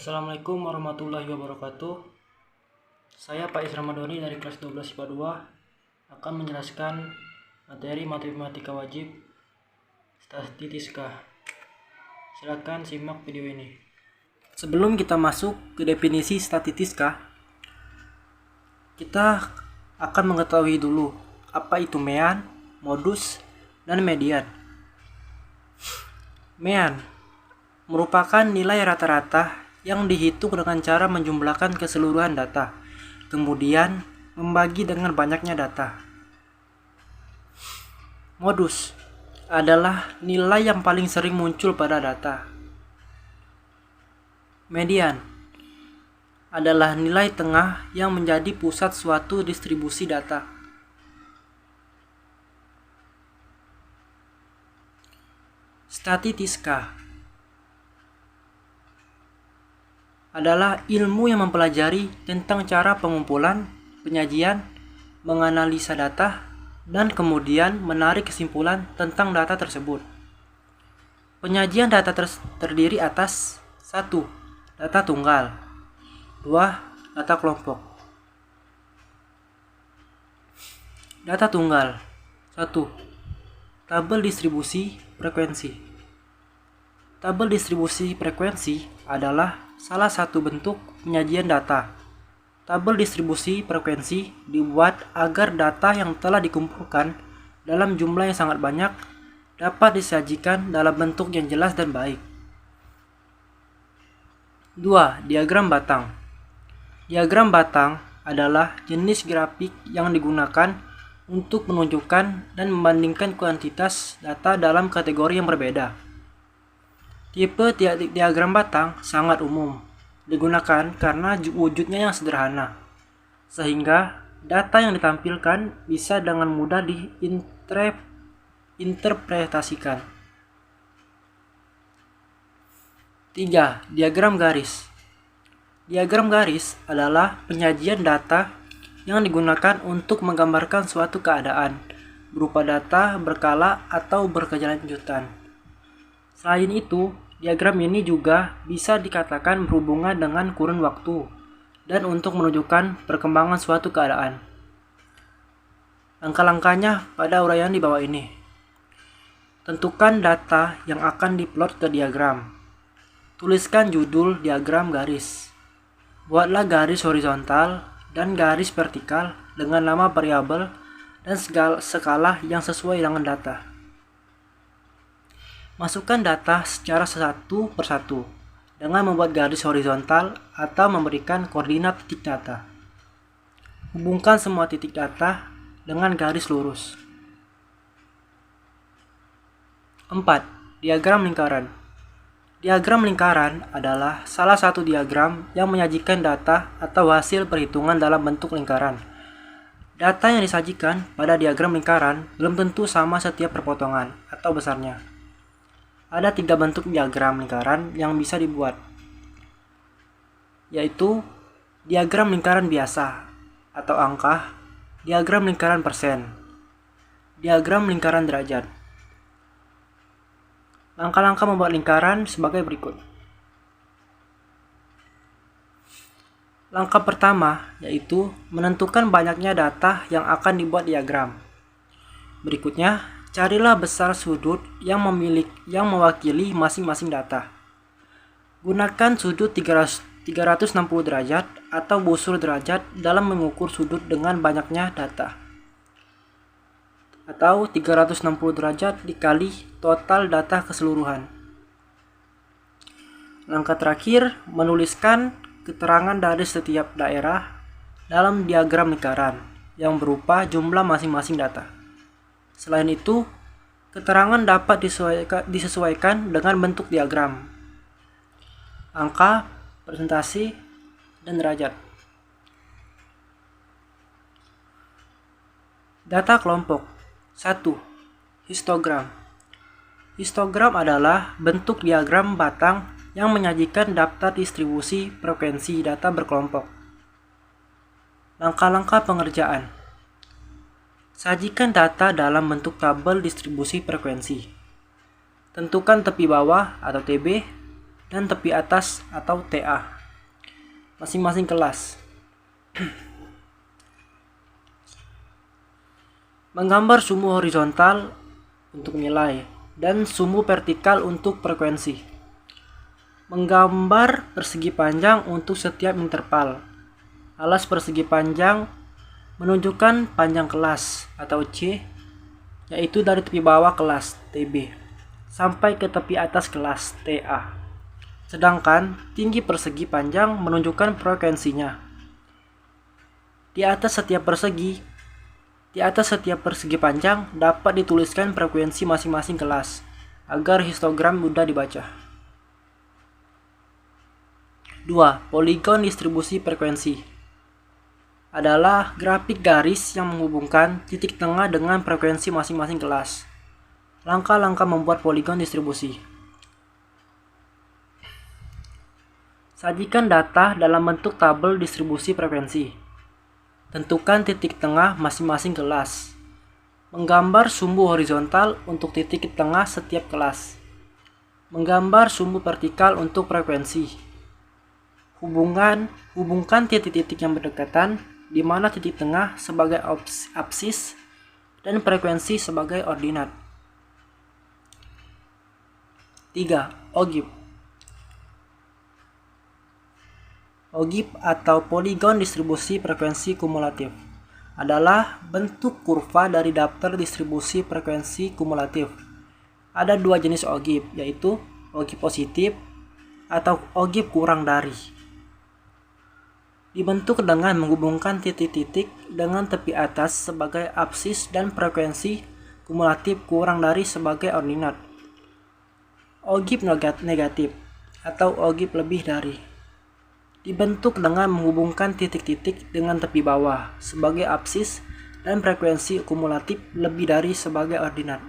Assalamualaikum warahmatullahi wabarakatuh. Saya Pak Isra Madoni dari kelas 12 IPA 2 akan menjelaskan materi matematika wajib statistika. Silakan simak video ini. Sebelum kita masuk ke definisi statistika, kita akan mengetahui dulu apa itu mean, modus, dan median. Mean merupakan nilai rata-rata yang dihitung dengan cara menjumlahkan keseluruhan data, kemudian membagi dengan banyaknya data. Modus adalah nilai yang paling sering muncul pada data. Median adalah nilai tengah yang menjadi pusat suatu distribusi data. Statistika adalah ilmu yang mempelajari tentang cara pengumpulan, penyajian, menganalisa data, dan kemudian menarik kesimpulan tentang data tersebut. Penyajian data terdiri atas 1. Data tunggal, 2. Data kelompok. Data tunggal 1. Tabel distribusi frekuensi. Tabel distribusi frekuensi adalah salah satu bentuk penyajian data. Tabel distribusi frekuensi dibuat agar data yang telah dikumpulkan dalam jumlah yang sangat banyak dapat disajikan dalam bentuk yang jelas dan baik. 2. Diagram batang. Diagram batang adalah jenis grafik yang digunakan untuk menunjukkan dan membandingkan kuantitas data dalam kategori yang berbeda. Tipe diagram batang sangat umum, digunakan karena wujudnya yang sederhana, sehingga data yang ditampilkan bisa dengan mudah diinterpretasikan. 3. Diagram garis. Diagram garis adalah penyajian data yang digunakan untuk menggambarkan suatu keadaan, berupa data berkala atau berkelanjutan. Selain itu, diagram ini juga bisa dikatakan berhubungan dengan kurun waktu dan untuk menunjukkan perkembangan suatu keadaan. Langkah-langkahnya pada uraian di bawah ini. Tentukan data yang akan diplot ke diagram. Tuliskan judul diagram garis. Buatlah garis horizontal dan garis vertikal dengan nama variabel dan skala yang sesuai dengan data. Masukkan data secara satu persatu dengan membuat garis horizontal atau memberikan koordinat titik data. Hubungkan semua titik data dengan garis lurus. 4. Diagram lingkaran. Diagram lingkaran adalah salah satu diagram yang menyajikan data atau hasil perhitungan dalam bentuk lingkaran. Data yang disajikan pada diagram lingkaran belum tentu sama setiap perpotongan atau besarnya. Ada 3 bentuk diagram lingkaran yang bisa dibuat, yaitu diagram lingkaran biasa atau angka, diagram lingkaran persen, diagram lingkaran derajat. Langkah-langkah membuat lingkaran sebagai berikut. Langkah pertama yaitu menentukan banyaknya data yang akan dibuat diagram. Berikutnya, carilah besar sudut yang mewakili masing-masing data. Gunakan sudut 360 derajat atau busur derajat dalam mengukur sudut dengan banyaknya data. Atau 360 derajat dikali total data keseluruhan. Langkah terakhir, menuliskan keterangan dari setiap daerah dalam diagram lingkaran yang berupa jumlah masing-masing data. Selain itu, keterangan dapat disesuaikan dengan bentuk diagram, angka, persentase, dan derajat. Data kelompok. 1. Histogram. Histogram adalah bentuk diagram batang yang menyajikan daftar distribusi frekuensi data berkelompok. Langkah-langkah pengerjaan. Sajikan data dalam bentuk tabel distribusi frekuensi. Tentukan tepi bawah atau TB dan tepi atas atau TA masing-masing kelas. Menggambar sumbu horizontal untuk nilai dan sumbu vertikal untuk frekuensi. Menggambar persegi panjang untuk setiap interval. Alas persegi panjang menunjukkan panjang kelas atau C, yaitu dari tepi bawah kelas TB sampai ke tepi atas kelas TA. Sedangkan tinggi persegi panjang menunjukkan frekuensinya. Di atas setiap persegi panjang dapat dituliskan frekuensi masing-masing kelas agar histogram mudah dibaca. 2. Poligon distribusi frekuensi adalah grafik garis yang menghubungkan titik tengah dengan frekuensi masing-masing kelas. Langkah-langkah membuat poligon distribusi. Sajikan data dalam bentuk tabel distribusi frekuensi. Tentukan titik tengah masing-masing kelas. Menggambar sumbu horizontal untuk titik tengah setiap kelas. Menggambar sumbu vertikal untuk frekuensi. Hubungkan titik-titik yang berdekatan, di mana titik tengah sebagai absis dan frekuensi sebagai ordinat. 3. OGIF. OGIF atau poligon distribusi frekuensi kumulatif adalah bentuk kurva dari daftar distribusi frekuensi kumulatif. Ada dua jenis OGIF, yaitu OGIF positif atau OGIF kurang dari. Dibentuk dengan menghubungkan titik-titik dengan tepi atas sebagai absis dan frekuensi kumulatif kurang dari sebagai ordinat. OGIF negatif atau OGIF lebih dari. Dibentuk dengan menghubungkan titik-titik dengan tepi bawah sebagai absis dan frekuensi kumulatif lebih dari sebagai ordinat.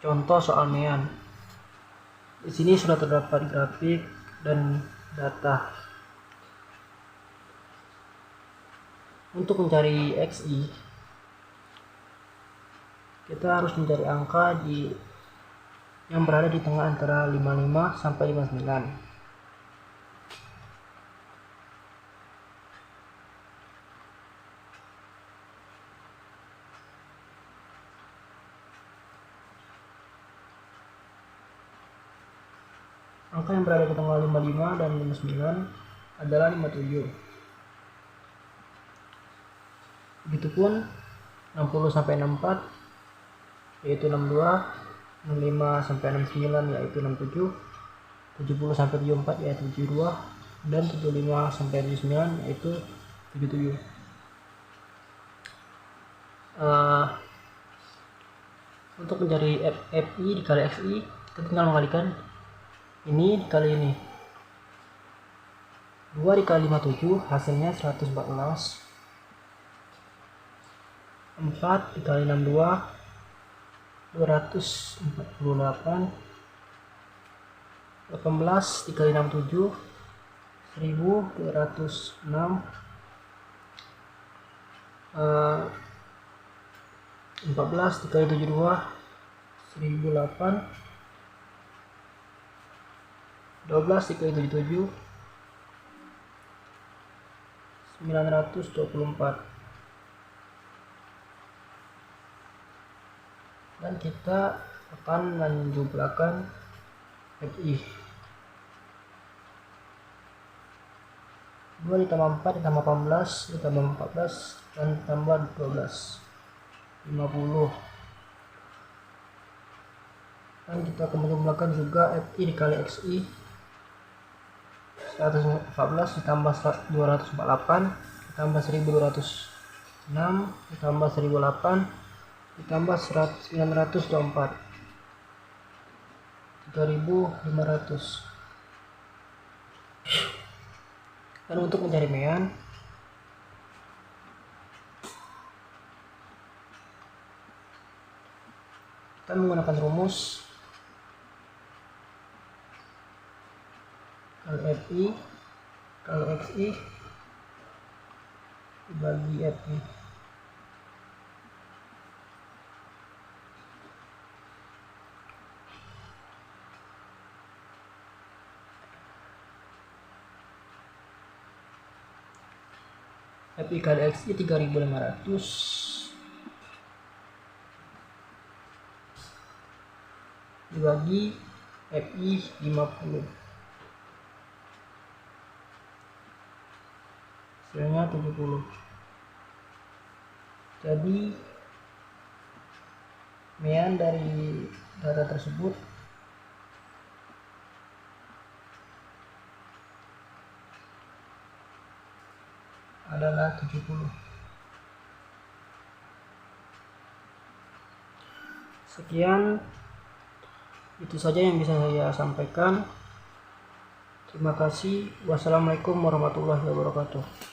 Contoh soal mean. Di sini sudah terdapat grafik dan data. Untuk mencari XI, kita harus mencari angka yang berada di tengah antara 55 sampai 59. Angka yang berada di tengah 55 dan 59 adalah 57. Begitupun 60 sampai 64 yaitu 62, 65 sampai 69 yaitu 67, 70 sampai 74 yaitu 72, dan 75 sampai 79 yaitu 77. Untuk mencari FI dikali XI, kita tinggal mengalikan ini dikali ini. 2 dikali 57 hasilnya 114. 4 dikali 62 248. 18 dikali 67 1206. 14 dikali 72 1008. 12 dikali 77 924. Dan kita akan menjumlahkan FI. 2 ditambah 4 ditambah 18 ditambah 14 dan tambah 12 50. Dan kita akan menjumlahkan juga FI dikali XI. 114 ditambah 248 ditambah 1206 ditambah 1008 ditambah 924 3500. Dan untuk mencari mean, kita menggunakan rumus kalau FI kalau XI dibagi FI. FI KDXI 3500 dibagi FI 50, hasilnya 70. Jadi mean dari data tersebut adalah 70. Sekian, itu saja yang bisa saya sampaikan. Terima kasih. Wassalamualaikum warahmatullahi wabarakatuh.